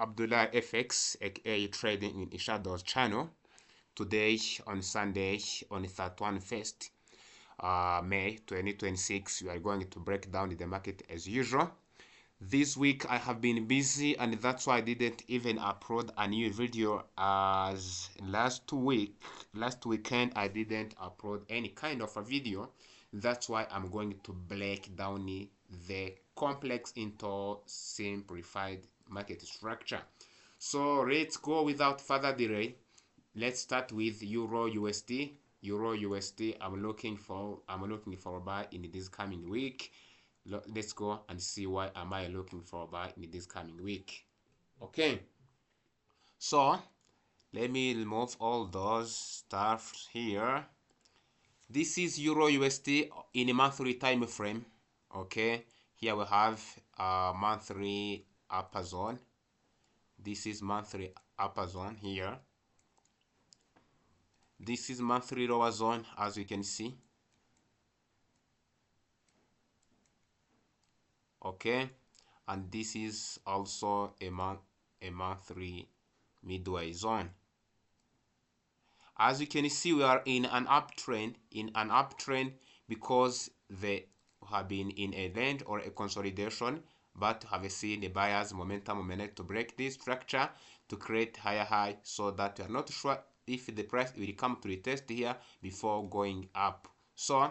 Abdullah FX, aka Trading in Ishado's channel. Today on Sunday, on the 31st May 2026, we are going to break down the market as usual. This week I have been busy, and that's why I didn't even upload a new video as last weekend I didn't upload any kind of a video. That's why I'm going to break down the complex into simplified market structure. So let's go without further delay. Let's start with Euro USD. Euro USD, I'm looking for a buy in this coming week. Let's go and see why am I looking for a buy in this coming week. Okay, so let me remove all those stuff here. This is Euro USD in a monthly time frame. Okay, here we have a monthly upper zone. This is monthly upper zone here. This is monthly lower zone, as you can see. Okay, and this is also a monthly midway zone. As you can see, we are in an uptrend, because they have been in a range or a consolidation, but have seen the buyers momentum to break this structure to create higher high, so that we are not sure if the price will come to retest here before going up. So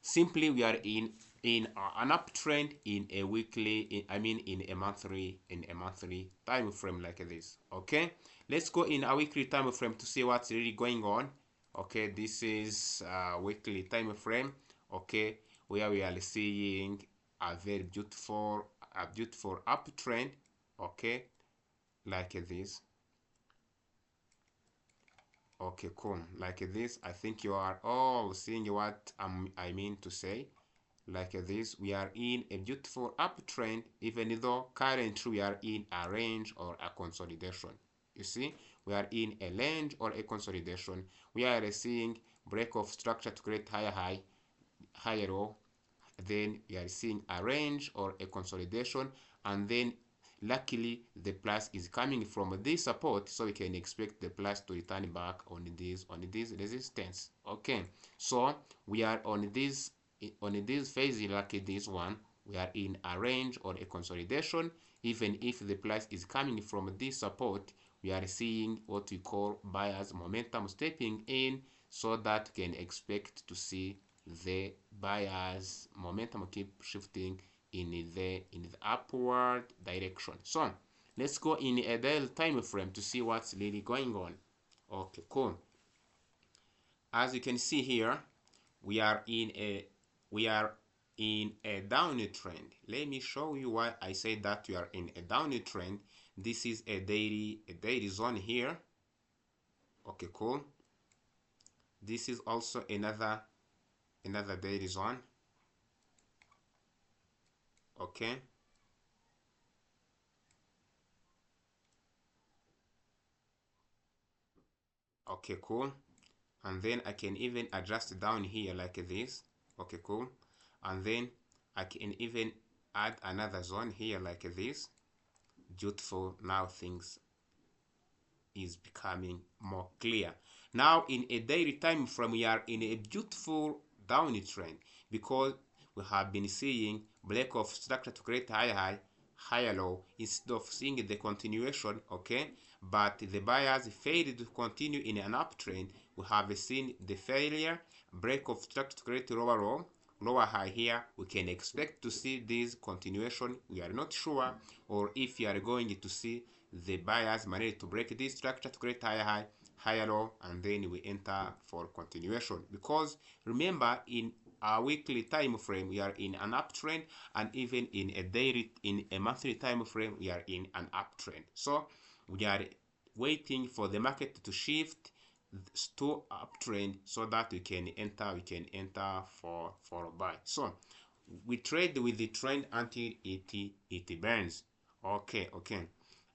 simply we are in an uptrend in a weekly, in a monthly time frame like this. Okay, let's go in a weekly time frame to see what's really going on. Okay, this is a weekly time frame. Okay, where we are seeing a very beautiful uptrend. Okay, like this. Okay, cool. Like this, I think you are all seeing what I mean to say. Like this, we are in a beautiful uptrend, even though currently we are in a range or a consolidation. You see, we are in a range or a consolidation. We are seeing break of structure to create higher high, higher low. Then we are seeing a range or a consolidation, and then luckily the plus is coming from this support, so we can expect the plus to return back on this resistance. Okay, so we are on this phase like this one. We are in a range or a consolidation. Even if the price is coming from this support, we are seeing what we call buyers momentum stepping in, so that we can expect to see the buyers momentum keep shifting in the upward direction. So let's go in a daily time frame to see what's really going on. Okay, cool. As you can see here, we are in a downward trend. Let me show you why I say that we are in a downward trend. This is a daily zone here. Okay, cool. This is also another daily zone. Okay, okay, cool. And then I can even adjust down here like this. Okay, cool. And then I can even add another zone here like this. Beautiful. Now things is becoming more clear. Now in a daily time frame, we are in a beautiful downward trend, because we have been seeing break of structure to create higher high, higher low, instead of seeing the continuation. Okay, but the buyers failed to continue in an uptrend. We have seen the failure, break of structure to create lower low, lower high. Here we can expect to see this continuation. We are not sure, or if you are going to see the buyers manage to break this structure to create higher high, higher low, and then we enter for continuation. Because remember, in a weekly time frame we are in an uptrend, and even in a monthly time frame we are in an uptrend. So we are waiting for the market to shift to uptrend, so that we can enter for a buy. So we trade with the trend until it burns. Okay,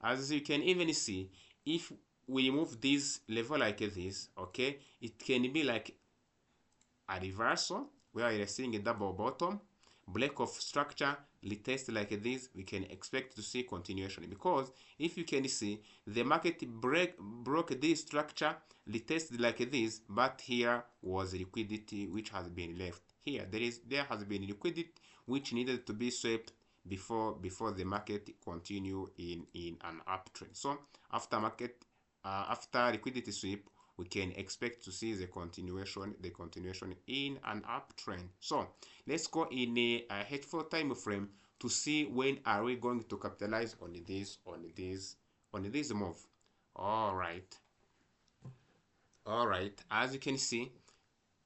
as you can even see, if we move this level like this, okay, it can be like a reversal where you're seeing a double bottom, break of structure retest like this, we can expect to see continuation, because if you can see, the market broke this structure, retested like this, but here was liquidity which has been left here. There has been liquidity which needed to be swept before the market continue in an uptrend. So after after liquidity sweep, we can expect to see the continuation in an uptrend. So let's go in a H4 time frame to see when are we going to capitalize on this move. All right, as you can see,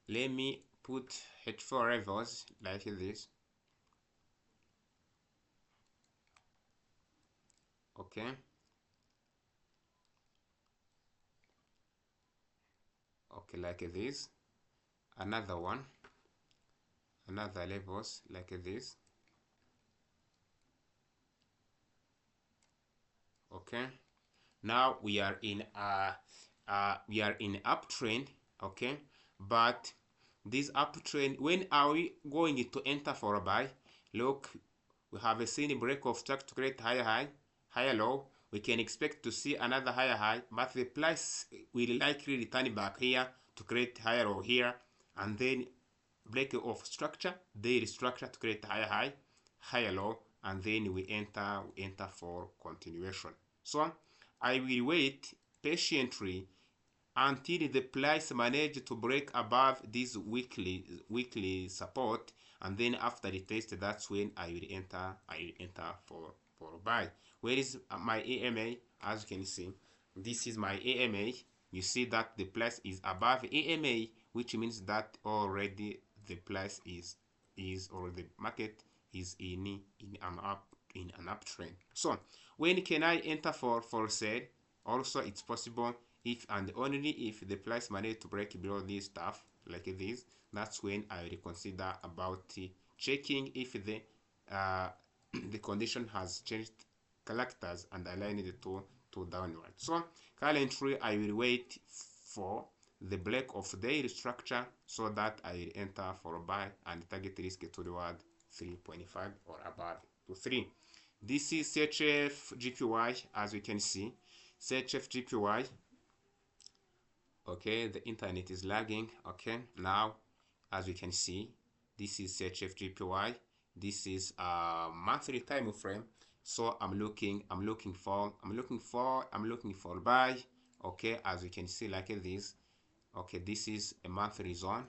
let me put H4 levels like this. Okay, like this. Another one, another levels like this. Okay, now we are in uptrend. Okay, but this uptrend, when are we going to enter for a buy? Look, we have a seen a break of structure to create higher high, higher low. We can expect to see another higher high, but the price will likely return back here to create higher low here, and then break of structure, they restructure to create higher high, higher low, and then we enter for continuation. So I will wait patiently until the price manage to break above this weekly support, and then after the test, that's when I will enter for buy. Where is my AMA? As you can see, this is my AMA. You see that the price is above AMA, which means that already the price is or the market is in an uptrend. So when can I enter for sale? Also, it's possible if and only if the price manage to break below this stuff like this. That's when I will consider about checking if the the condition has changed characters and align it to downward. So currently I will wait for the break of daily structure so that I will enter for a buy and target risk toward 3.5 or above to 3. This is CHF GPY, as we can see. CHF GPY. Okay, the internet is lagging. Okay, now as we can see, this is CHF GPY. This is a monthly time frame. So I'm looking for buy. Okay, as you can see like this. Okay, this is a monthly zone.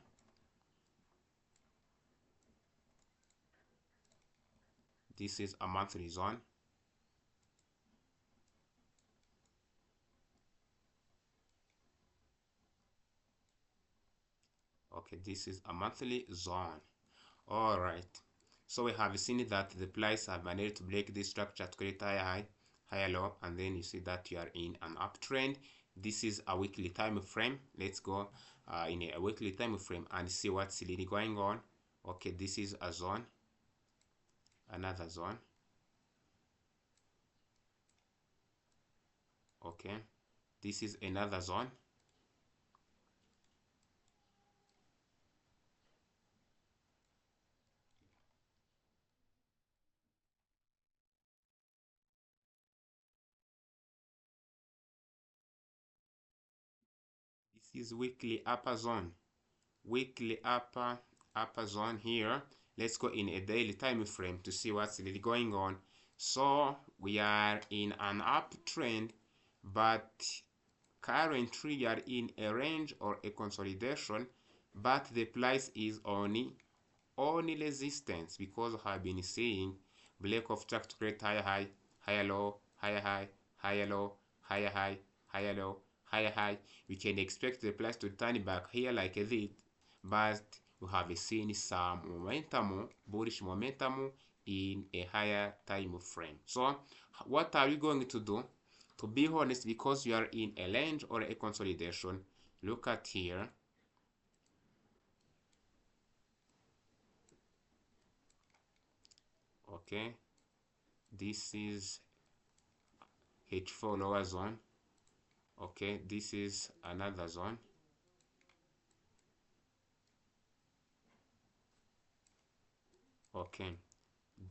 This is a monthly zone. Okay, this is a monthly zone. All right. So we have seen that the price have managed to break this structure to create higher high, higher low, and then you see that you are in an uptrend. This is a weekly time frame. Let's go in a weekly time frame and see what's really going on. Okay, this is a zone, another zone. Okay, this is another zone. This is weekly upper zone, weekly upper zone here. Let's go in a daily time frame to see what's really going on. So we are in an uptrend, but currently we are in a range or a consolidation, but the price is only resistance, because I have been seeing break of structure to create higher high, higher low, higher high, higher low, higher high, higher low, higher high. We can expect the price to turn back here like this, but we have seen some momentum, bullish momentum in a higher time frame. So what are we going to do? To be honest, because you are in a range or a consolidation, look at here. Okay, this is H4 lower zone. Okay, this is another zone. Okay,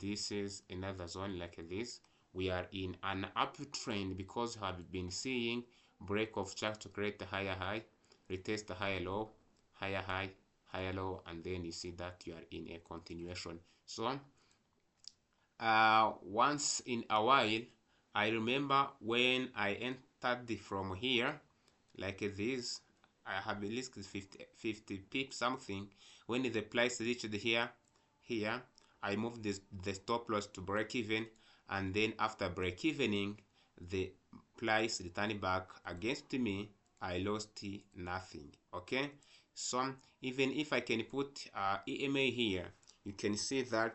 this is another zone like this. We are in an uptrend because we have been seeing break of structure to create a higher high, retest a higher low, higher high, higher low, and then you see that you are in a continuation. So once in a while, I remember when I entered from here like this, I have at least 50 pips something. When the price reached here, I moved the stop loss to break even, and then after break evening, the price returned back against me. I lost nothing. Okay, so even if I can put EMA here, you can see that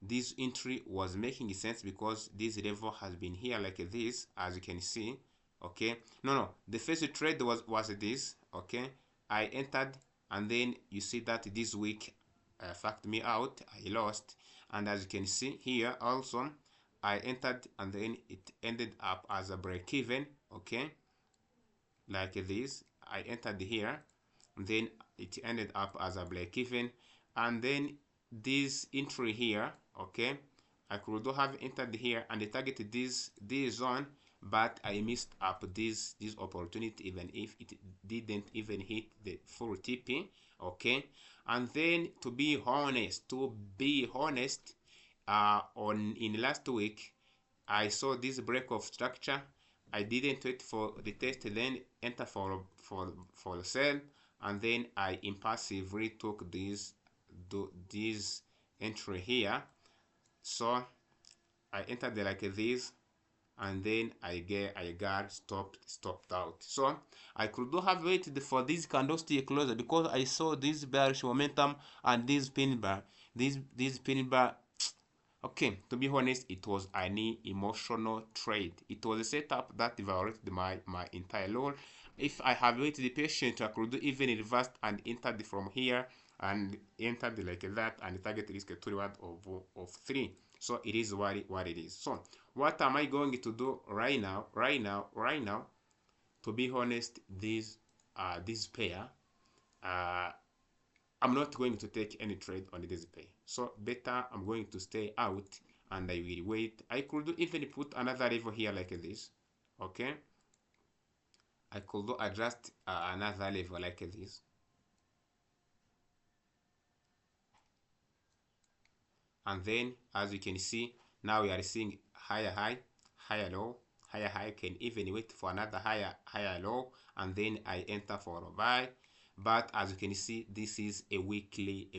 this entry was making sense because this level has been here like this, as you can see. Okay, no, the first trade was this. Okay, I entered, and then you see that this week fucked me out. I lost, and as you can see here also, I entered, and then it ended up as a break even. Okay, like this, I entered here, and then it ended up as a break even, and then this entry here. Okay, I could have entered here and targeted this zone, but I missed up this opportunity, even if it didn't even hit the full TP. Okay, and then to be honest, on in last week, I saw this break of structure. I didn't wait for the test, then enter for the sell, and then I impulsively took this entry here. So I entered like this, and then I got stopped out. So I could have waited for this candlestick closer because I saw this bearish momentum and this pin bar. This pin bar. Okay, to be honest, it was an emotional trade. It was a setup that violated my entire law. If I have waited patient, I could even reversed and entered from here and entered like that and target risk to reward of 3. So it is what it is. So what am I going to do right now? To be honest, this pair, I'm not going to take any trade on this pair. So better I'm going to stay out and I will wait. I could even put another level here like this. Okay, I could adjust another level like this. And then as you can see, now we are seeing higher high, higher low, higher high. Can even wait for another higher low, and then I enter for a buy. But as you can see, this is a weekly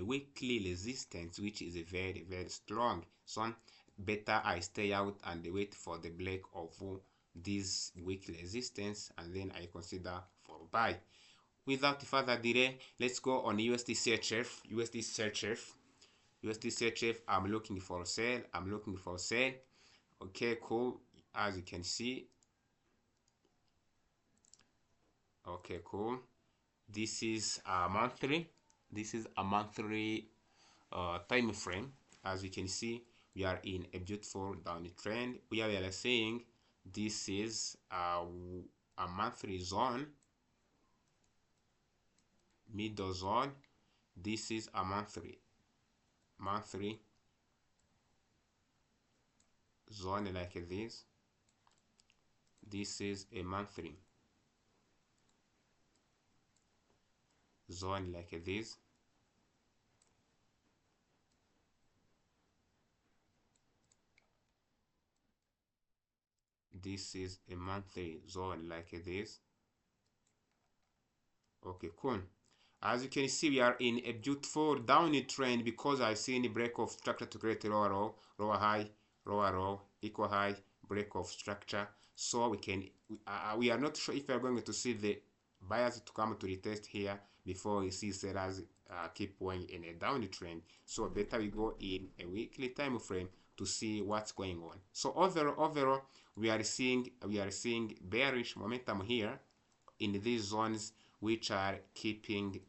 resistance, which is a very strong. So better I stay out and wait for the break of this weekly resistance, and then I consider for buy. Without further delay, let's go on USD CHF. I'm looking for sale. Okay, cool. As you can see, okay, cool. This is a monthly. Time frame. As you can see, we are in a beautiful downtrend. We are saying this is a monthly zone, middle zone. This is a monthly zone like this. This is a monthly zone like this. This is a monthly zone like this. Okay, cool. As you can see, we are in a beautiful downward trend because I see any break of structure to create a lower low, lower high, lower low, equal high, break of structure. So we are not sure if we are going to see the buyers to come to retest here before we see sellers keep going in a downward trend. So better we go in a weekly time frame to see what's going on. So overall, we are seeing bearish momentum here in these zones, which are keeping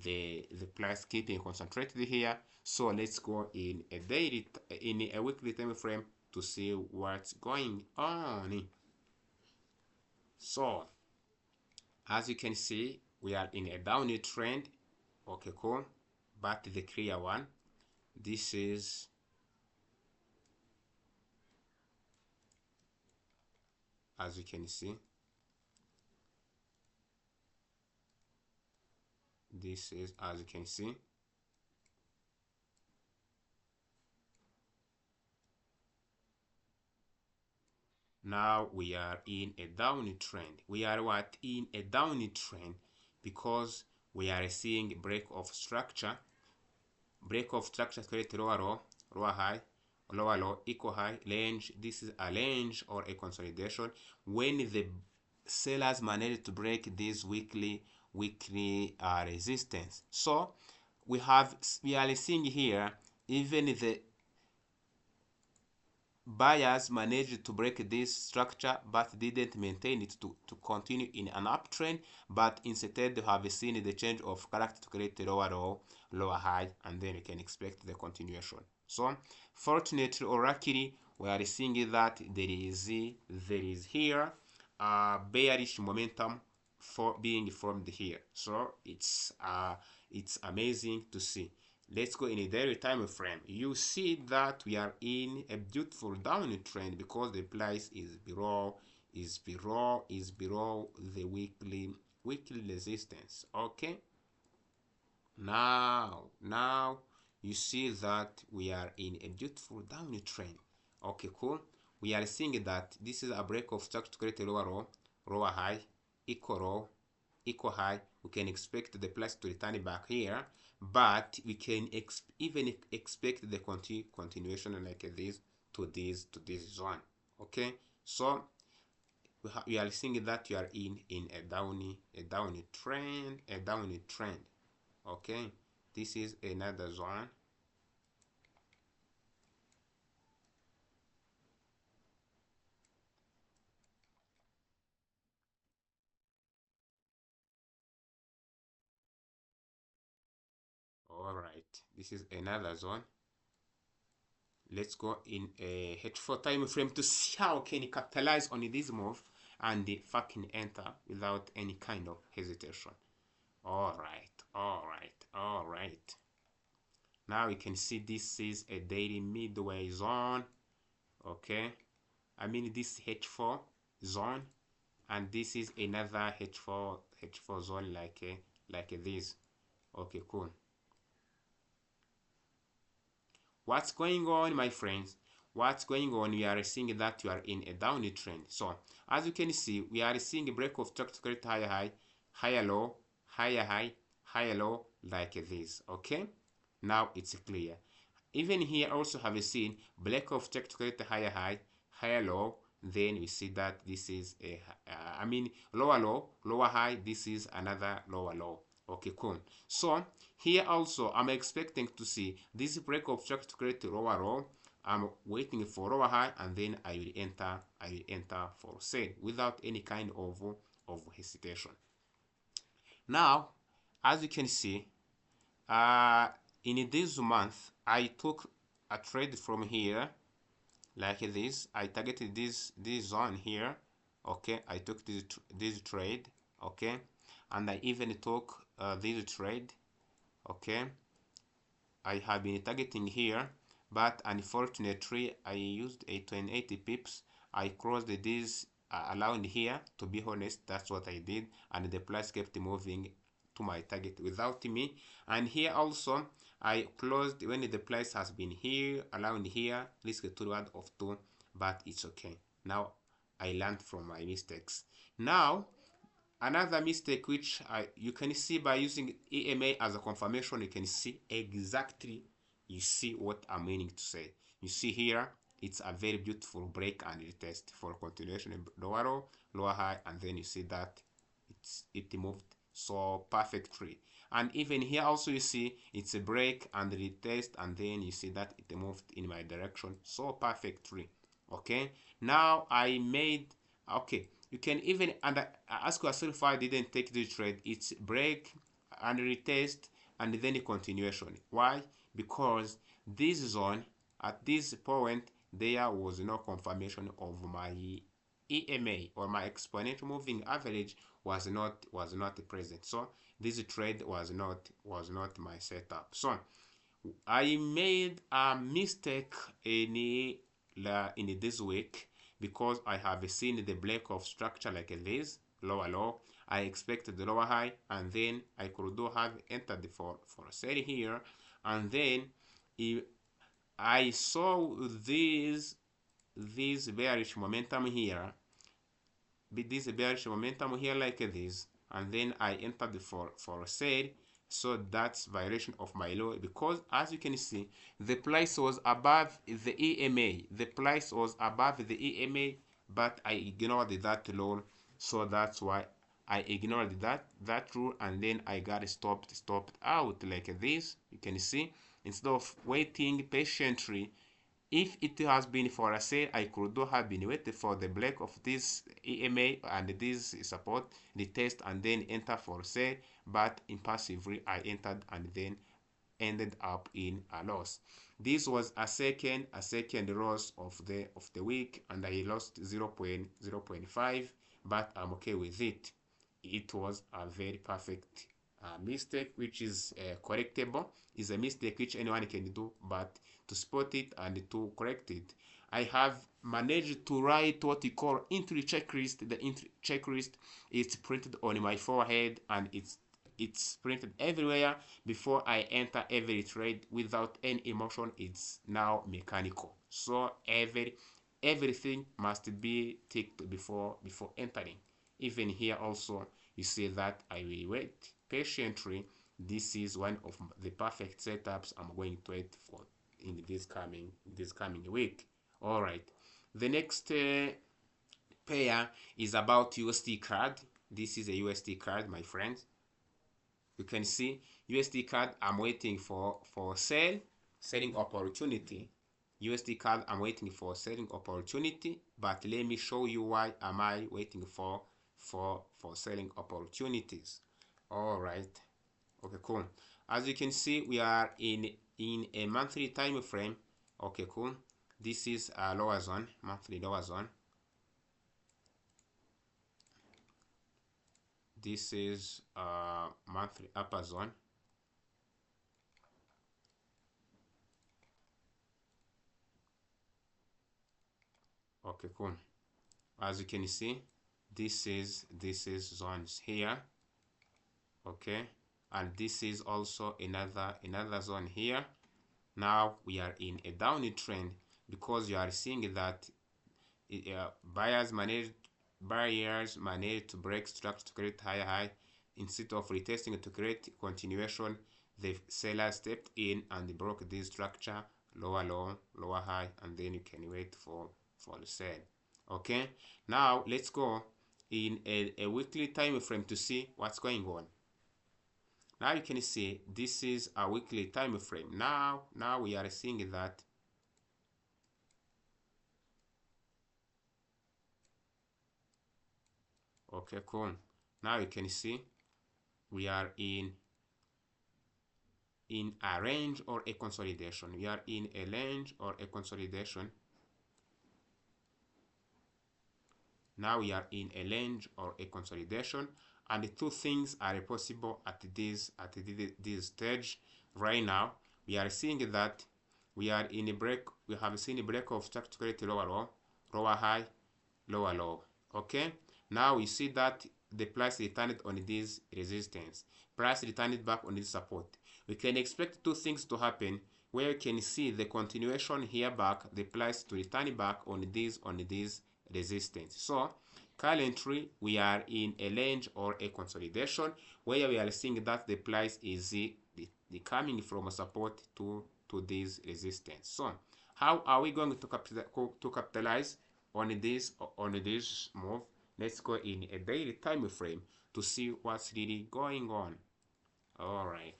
the price keeping concentrated here. So let's go in a weekly time frame to see what's going on. So as you can see, we are in a downward trend. Okay, cool, but the clear one. This is as you can see, this is as you can see. Now we are in a downtrend. We are what? In a downtrend because we are seeing break of structure. Break of structure create lower low, lower high, lower low, equal high, range. This is a range or a consolidation. When the sellers manage to break this weekly resistance. So we are seeing here even the buyers managed to break this structure but didn't maintain it to continue in an uptrend, but instead they have seen the change of character to create a lower low, lower high, and then you can expect the continuation. So fortunately or luckily, we are seeing that there is here a bearish momentum for being formed here. So it's amazing to see. Let's go in a daily time frame. You see that we are in a beautiful downtrend because the price is below the weekly resistance. Okay. Now you see that we are in a beautiful downtrend. Okay, cool. We are seeing that this is a break of structure to create a lower low, lower high, equal low, equal high. We can expect the price to return back here, but we can even expect the continuation like this to this zone. Okay, so we are seeing that you are in a downy trend. Okay, this is another zone. All right, this is another zone. Let's go in a H4 time frame to see how can you capitalize on this move and fucking enter without any kind of hesitation. All right. Now you can see this is a daily midway zone. Okay, I mean this H4 zone, and this is another H4 zone like this. Okay, cool. What's going on, my friends? What's going on? We are seeing that you are in a downtrend. So as you can see, we are seeing a break of structure to create higher high, higher low, higher high, higher low, like this. Okay, now it's clear. Even here also have seen break of structure to create higher high, higher low. Then we see that this is a lower low, lower high. This is another lower low. Okay, cool. So here also I'm expecting to see this break of structure to create a lower low. I'm waiting for lower high, and then I will enter for sale without any kind of hesitation. Now, as you can see, in this month I took a trade from here like this. I targeted this zone here. Okay, I took this trade. Okay, and I even took this trade. Okay, I have been targeting here, but unfortunately I used a 280 pips. I crossed this around here. To be honest, that's what I did, and the price kept moving to my target without me. And here also I closed when the price has been here around here, risk to reward of 2, but it's okay. Now I learned from my mistakes. Now another mistake which you can see by using EMA as a confirmation, you can see exactly, you see what I'm meaning to say. You see here, it's a very beautiful break and retest for continuation in lower low, lower high, and then you see that it moved so perfectly. And even here also you see it's a break and retest, and then you see that it moved in my direction so perfectly. Okay, now I made, okay, you can even ask yourself why I didn't take the trade. It's break and retest and then a continuation. Why? Because this zone at this point there was no confirmation of my EMA, or my exponential moving average was not present. So this trade was not my setup. So I made a mistake in this week because I have seen the break of structure like this, lower low. I expected the lower high, and then I could have entered for a sell here, and then if I saw this bearish momentum here, this bearish momentum here like this, and then I entered for a sale. So that's violation of my law, because as you can see, the price was above the EMA. The price was above the EMA, but I ignored that law. So that's why I ignored that rule, and then I got stopped out like this. You can see, instead of waiting patiently, if it has been for a sale, I could have been waiting for the break of this EMA and this support, the test, and then enter for sale. But impulsively, I entered and then ended up in a loss. This was a second loss of the week, and I lost 0.5, but I'm okay with it. It was a very perfect mistake, which is correctable. Is a mistake which anyone can do, but to spot it and to correct it, I have managed to write what we call entry checklist. The entry checklist is printed on my forehead, and it's printed everywhere before I enter every trade without any emotion. It's now mechanical. So everything must be ticked before entering. Even here also, you see that I will wait patiently. This is one of the perfect setups I'm going to wait for in this coming week. All right, the next pair is about USD card. This is a USD card, my friends. You can see USD card. I'm waiting for selling opportunity. USD card, I'm waiting for selling opportunity, but let me show you why am I waiting for selling opportunities. All right, okay, cool. As you can see, we are in a monthly time frame. Okay, cool. This is a lower zone, monthly lower zone. This is a monthly upper zone. Okay, cool. As you can see, this is zones here. Okay, and this is also another zone here. Now we are in a downward trend, because you are seeing that buyers managed to break structure to create higher high. Instead of retesting to create continuation, the seller stepped in and broke this structure, lower low, lower high, and then you can wait for the sell. Okay, now let's go in a weekly time frame to see what's going on. Now you can see this is a weekly time frame. Now we are seeing that okay, cool. Now you can see we are in a range or a consolidation. We are in a range or a consolidation. Now we are in a range or a consolidation, and the two things are possible at this stage. Right now, we are seeing that we are in a break. We have seen a break of structure to create lower low, lower high, lower low. Okay. Now we see that the price returned on this resistance. Price returned back on this support. We can expect two things to happen, where you can see the continuation here back, the price to return back on this resistance. So currently we are in a range or a consolidation, where we are seeing that the price is the coming from a support to this resistance. So how are we going to capitalize on this move? Let's go in a daily time frame to see what's really going on. All right.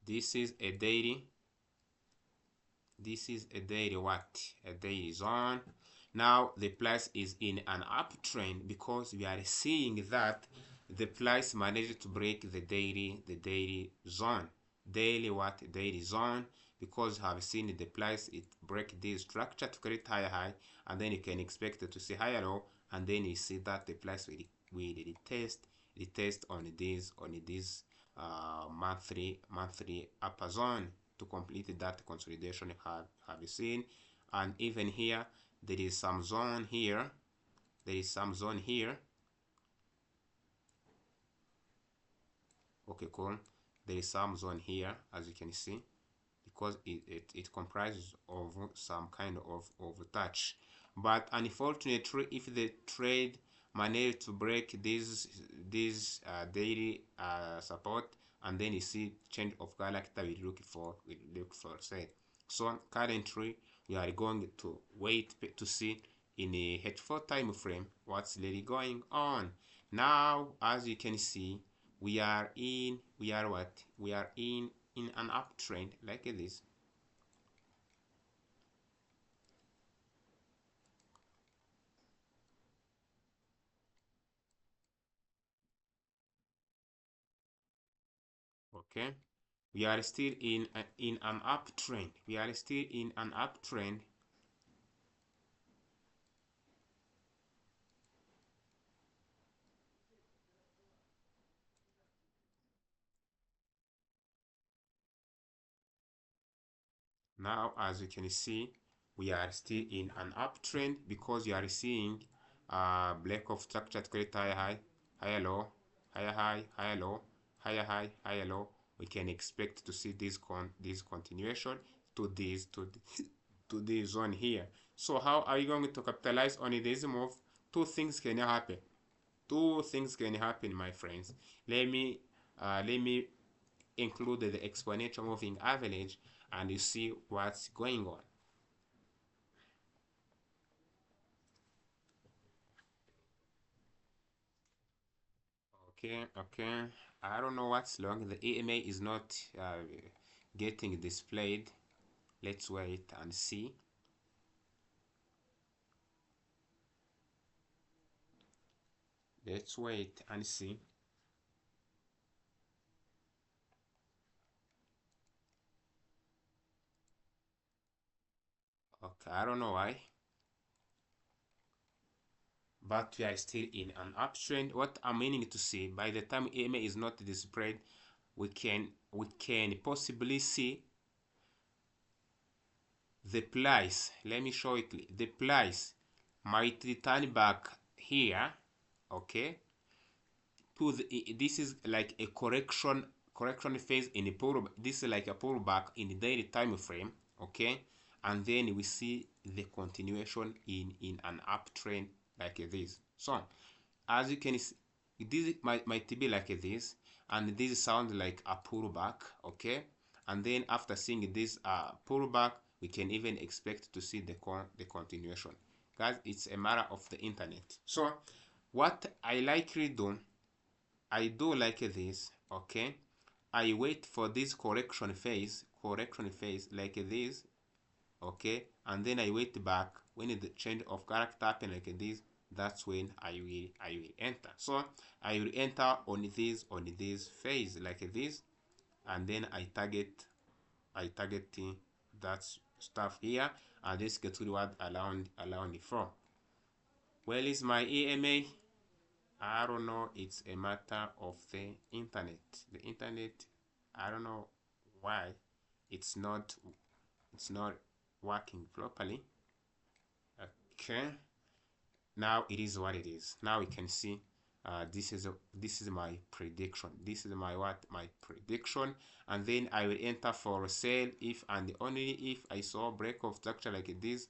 This is a daily. This is a daily what? A daily zone. Now the price is in an uptrend, because we are seeing that the price managed to break the daily zone. Daily what? Daily zone, because have seen the price it break this structure to create higher high, and then you can expect it to see higher low, and then you see that the price will will retest on this monthly upper zone to complete that consolidation. Have you seen? And even here there is some zone here, okay, cool. There is some zone here, as you can see, because it comprises of some kind of touch. But unfortunately, if the trade managed to break this daily support, and then you see change of character, we look for sale. So currently we are going to wait to see in a H4 time frame what's really going on. Now, as you can see, we are in an uptrend like this. Okay, we are still in an uptrend. Now, as you can see, we are still in an uptrend because you are seeing break of structure to create higher high, higher low, higher high, higher low, higher high, higher low. We can expect to see this continuation to this zone here. So how are you going to capitalize on this move? Two things can happen. My friends. Let me include the exponential moving average, and you see what's going on. Okay. I don't know what's wrong. The EMA is not getting displayed. Let's wait and see. Okay, I don't know why, but we are still in an uptrend. What I'm meaning to say, by the time EMA is not displayed, we can possibly see the price. Let me show it. The price might return back here, okay, to this is like a correction phase in a pull. This is like a pullback in the daily time frame, okay, and then we see the continuation in an uptrend like this. So as you can see, this might be like this, and this sounds like a pullback, okay, and then after seeing this pullback, we can even expect to see the continuation. Guys, it's a matter of the internet. So what I likely do, I do like this, okay, I wait for this correction phase like this, okay, and then I wait back. When the change of character happen like this, that's when I will enter. So I will enter on this phase like this, and then I target that stuff here, and this get reward around the floor. Where is my EMA? I don't know. It's a matter of the internet. The internet, I don't know why it's not working properly. Okay, now it is what it is. Now we can see this is my prediction. This is my prediction, and then I will enter for sale if and only if I saw break of structure like this,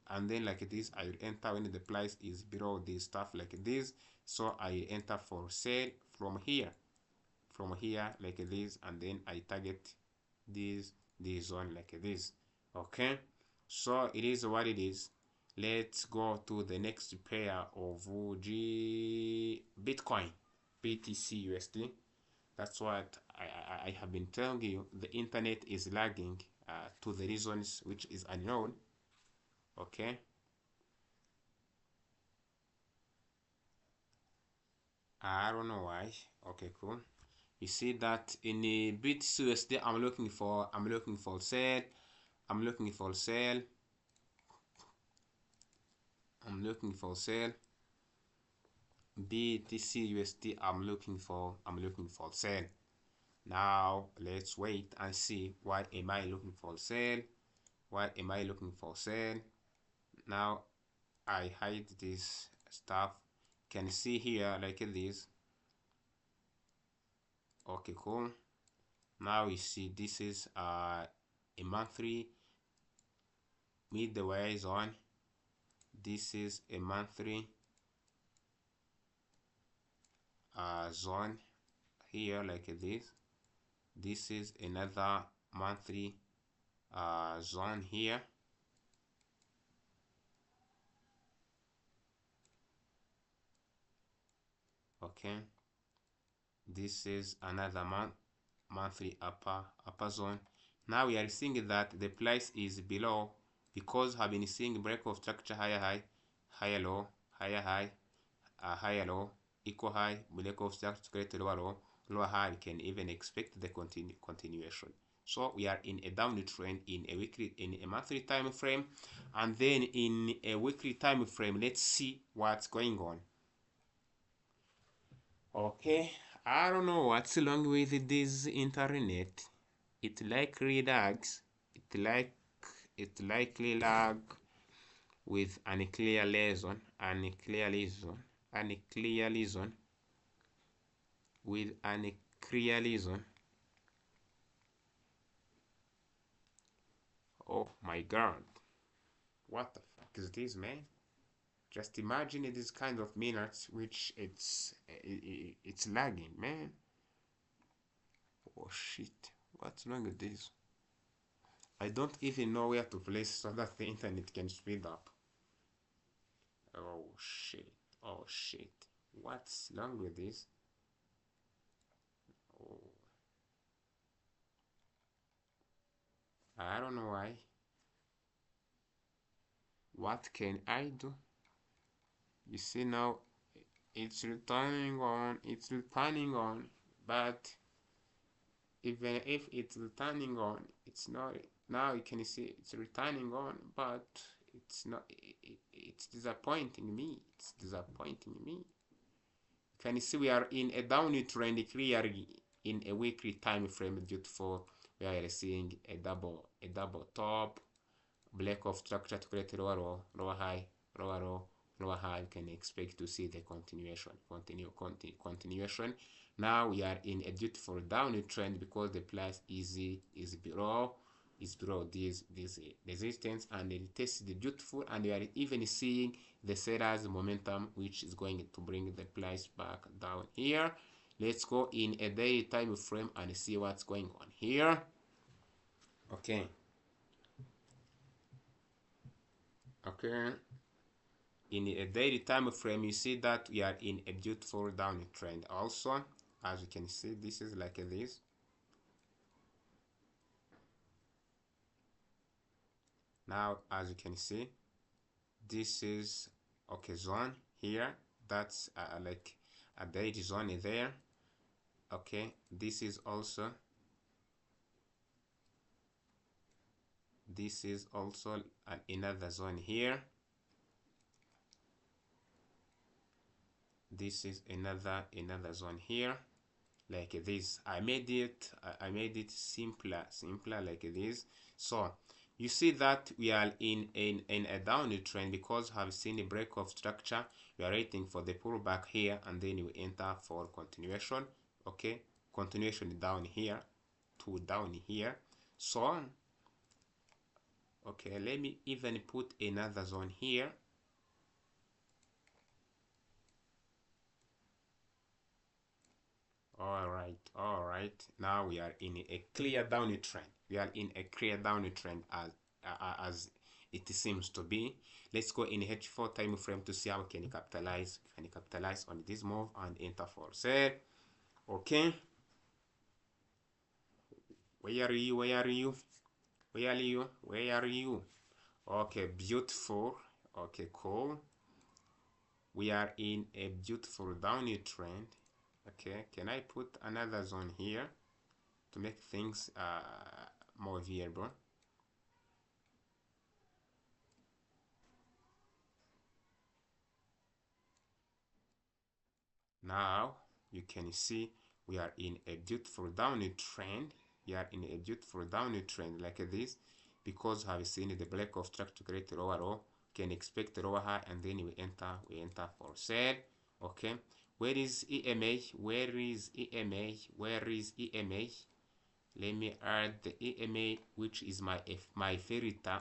and then like this I will enter when the price is below this stuff like this. So I enter for sale from here like this, and then I target this zone like this. Okay, so it is what it is. Let's go to the next pair of Bitcoin, BTC USD. That's what I have been telling you. The internet is lagging to the reasons which is unknown. Okay, I don't know why. Okay, cool. You see that in the BTC USD, I'm looking for sale. I'm looking for sale. BTC USD I'm looking for sell. Now let's wait and see why am I looking for sell. Why am I looking for sell? Now I hide this stuff. Can see here like this. Okay, cool. Now you see this is a monthly midway zone. This is a monthly zone here like this. This is another monthly zone here. Okay, this is another monthly upper zone. Now we are seeing that the price is below because have been seeing break of structure higher high, higher low, higher high, higher low, equal high, break of structure create lower low, lower high. We can even expect the continuation. So we are in a downward trend in a monthly time frame, and then in a weekly time frame. Let's see what's going on. Okay, I don't know what's wrong with this internet. It likely lags. It likely lag with unclear reason, with unclear reason. Oh my god, what the fuck is this, man? Just imagine it is kind of minutes which it's lagging, man. Oh shit, what's wrong with this? I don't even know where to place so that the internet can speed up. Oh shit, oh shit, what's wrong with this? Oh, I don't know why. What can I do? You see now it's returning on, but even if it's returning on, it's not. Now you can see it's returning on, but it's not. It's disappointing me. You can see we are in a downward trend clearly in a weekly time frame due to we are seeing a double top, break of structure to create lower low, lower high, lower low, lower high. You can expect to see the continuation. Now we are in a beautiful downward trend because the price is below this resistance, and it tested beautiful, and we are even seeing the sellers momentum which is going to bring the price back down here. Let's go in a daily time frame and see what's going on here. Okay, in a daily time frame you see that we are in a beautiful downward trend also. As you can see, this is like this. Now as you can see, this is okay zone here. That's like a daily zone there. Okay, this is also another zone here. This is another zone here like this. I made it simpler like this. So you see that we are in a downward trend because have seen a break of structure. We are waiting for the pullback here, and then we enter for continuation. Okay, continuation down here to down here. So okay, let me even put another zone here. All right, now we are in a clear downward trend. As it seems to be. Let's go in H4 time frame to see how we can capitalize on this move and enter for sale. Okay, where are you? Okay, beautiful. Okay, cool. We are in a beautiful downward trend. Okay, can I put another zone here to make things more viable? Now you can see we are in a beautiful downward trend. We are in a beautiful downward trend like this, because have seen the black of structure to create lower low, can expect lower high, and then we enter for sale. Okay, where is EMA? Where is EMA? Where is EMA? Let me add the EMA, which is my filter.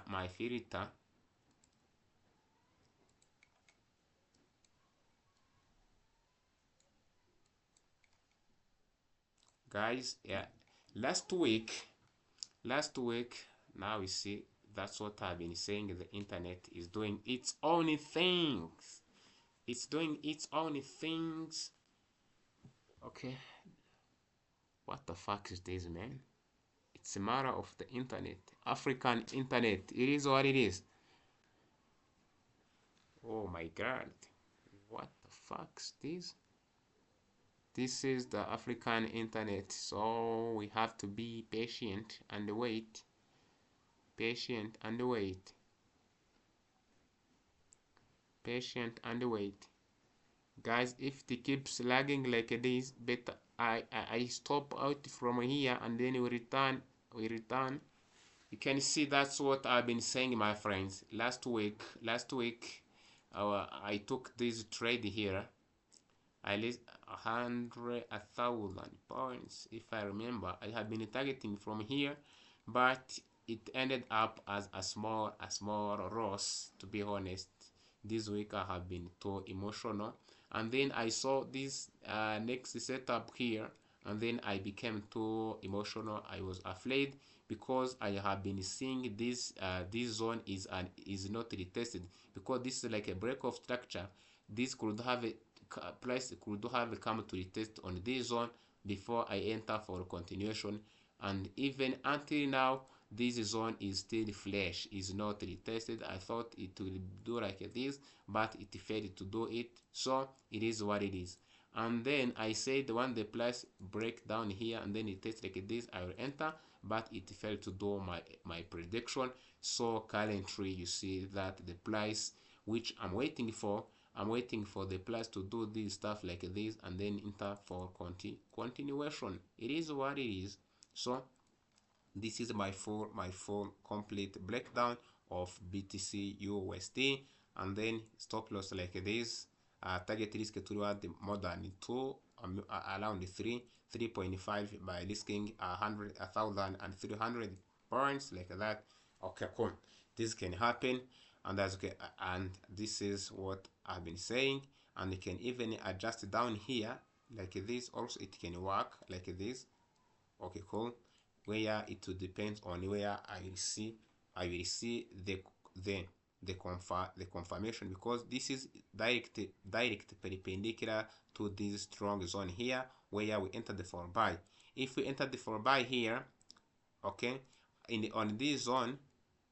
Guys, yeah, last week, now we see, that's what I've been saying. The internet is doing its own things. It's doing its own things. Okay, what the fuck is this, man? It's a matter of the internet, African internet. It is what it is. Oh my god, what the fuck is this? This is the African internet, so we have to be patient and wait. Patient and wait. Patient and wait. Guys, if it keeps lagging like this, better I stop out from here and then we return. You can see that's what I've been saying, my friends. Last week I took this trade here. I least 1,000 points, if I remember. I have been targeting from here, but it ended up as a small loss, to be honest. This week I have been too emotional, and then I saw this next setup here, and then I became too emotional. I was afraid, because I have been seeing this zone is not retested, because this is like a break of structure. This could have a price could have come to retest on this zone before I enter for continuation, and even until now this zone is still flash, is not retested. I thought it will do like this, but it failed to do it, so it is what it is. And then I said when the price break down here and then it tests like this, I will enter, but it failed to do my prediction. So currently you see that the price which I'm waiting for the price to do this stuff like this and then enter for continuation. It is what it is. So this is my full complete breakdown of BTC USD, and then stop loss like this, target risk toward more than 2, around 3.5 by risking 1,300 points like that. Okay, cool, this can happen, and that's okay. And this is what I've been saying, and you can even adjust down here like this. Also it can work like this. Okay, cool, where it will depend on where I will see the the confirmation, because this is direct perpendicular to this strong zone here where we enter the for buy. If we enter the for buy here, okay, on this zone,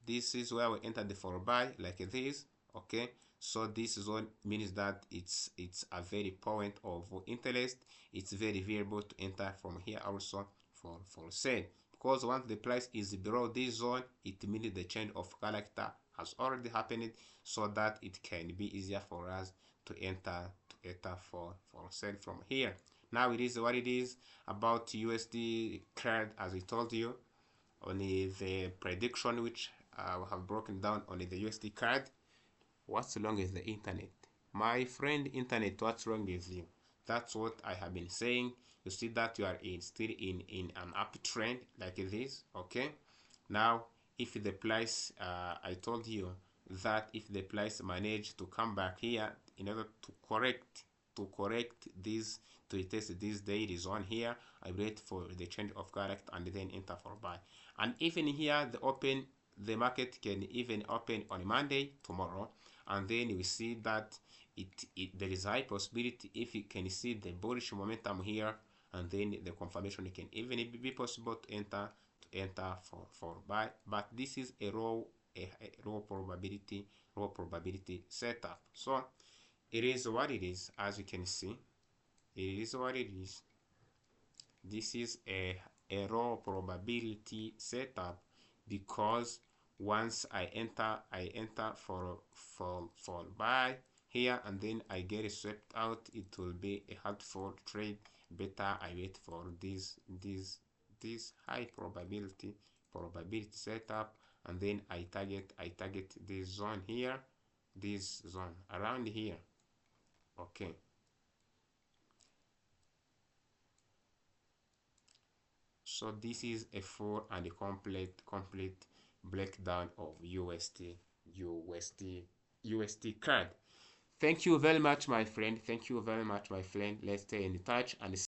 this is where we enter the for buy like this. Okay, so this zone means that it's a very point of interest. It's very viable to enter from here also for sale, because once the price is below this zone, it means the change of character has already happened, so that it can be easier for us to enter for sale from here. Now it is what it is about USD CAD, as I told you. Only the prediction which we have broken down on the USD CAD. What's wrong with the internet? My friend internet, what's wrong with you? That's what I have been saying. You see that you are still in an uptrend like this. Okay, now if the price, I told you that if the price manage to come back here in order to correct this, to retest this daily zone here, I wait for the change of character and then enter for buy. And even here the market can even open on Monday tomorrow, and then we see that there is high possibility, if you can see the bullish momentum here, and then the confirmation, it can even be possible to enter for buy. But this is a raw probability setup. So it is what it is. As you can see, it is what it is. This is a raw probability setup, because once I enter for buy, here, and then I get it swept out, it will be a helpful trade. Better I wait for this high probability setup, and then I target this zone here, this zone around here. Okay, so this is a full and a complete breakdown of USD CAD. Thank you very much, my friend. Thank you very much, my friend. Let's stay in touch and